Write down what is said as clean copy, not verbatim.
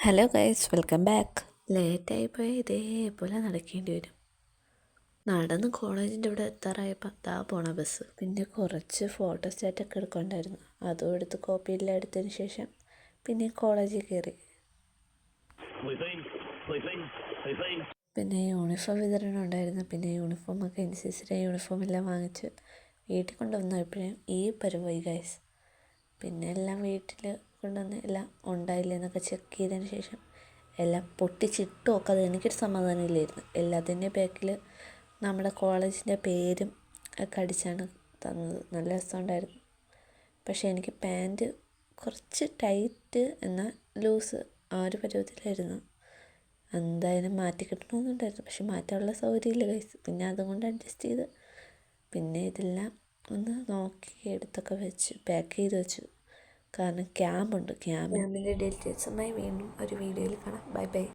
Hello guys, welcome back. ലേറ്റായിപ്പോയി ഇതേപോലെ നടക്കേണ്ടി വരും. നടന്ന് കോളേജിൻ്റെ ഇവിടെ എത്താറായപ്പോൾ പോണ ബസ്. പിന്നെ കുറച്ച് ഫോട്ടോസ്റ്റാറ്റൊക്കെ എടുക്കണ്ടായിരുന്നു. അതും എടുത്ത് കോപ്പിയെല്ലാം എടുത്തതിന് ശേഷം പിന്നെ കോളേജിൽ കയറി. പിന്നെ യൂണിഫോം വിതരണം ഉണ്ടായിരുന്നു. പിന്നെ യൂണിഫോമൊക്കെ അനുസരിച്ചിട്ട് യൂണിഫോം എല്ലാം വാങ്ങിച്ച് വീട്ടിൽ കൊണ്ടുവന്നപ്പോഴും ഈ പരിപാടി ഗൈസ്. പിന്നെ എല്ലാം വീട്ടിൽ കൊണ്ടുവന്ന് എല്ലാം ഉണ്ടായില്ലെന്നൊക്കെ ചെക്ക് ചെയ്തതിന് ശേഷം എല്ലാം പൊട്ടിച്ചിട്ട് നോക്കാതെ എനിക്കൊരു സമാധാനം ഇല്ലായിരുന്നു. എല്ലാത്തിൻ്റെ ബാക്കിൽ നമ്മുടെ കോളേജിൻ്റെ പേരും ഒക്കെ അടിച്ചാണ് തന്നത്. നല്ല രസമുണ്ടായിരുന്നു. പക്ഷേ എനിക്ക് പാൻറ്റ് കുറച്ച് ടൈറ്റ് എന്നാൽ ലൂസ് ആ ഒരു പരുവത്തിലായിരുന്നു. എന്തായാലും മാറ്റി കിട്ടണമെന്നുണ്ടായിരുന്നു. പക്ഷെ മാറ്റാനുള്ള സൗകര്യമില്ല ഗൈസ്. പിന്നെ അതുകൊണ്ട് അഡ്ജസ്റ്റ് ചെയ്ത് പിന്നെ ഇതെല്ലാം ഒന്ന് നോക്കി എടുത്തൊക്കെ വെച്ച് പാക്ക് ചെയ്ത് വെച്ചു. കാരണം ക്യാമ്പുണ്ട്. ക്യാമ്പിൻ്റെ ഡീറ്റെയിൽസുമായി വീണ്ടും ഒരു വീഡിയോയിൽ കാണാം. Bye bye.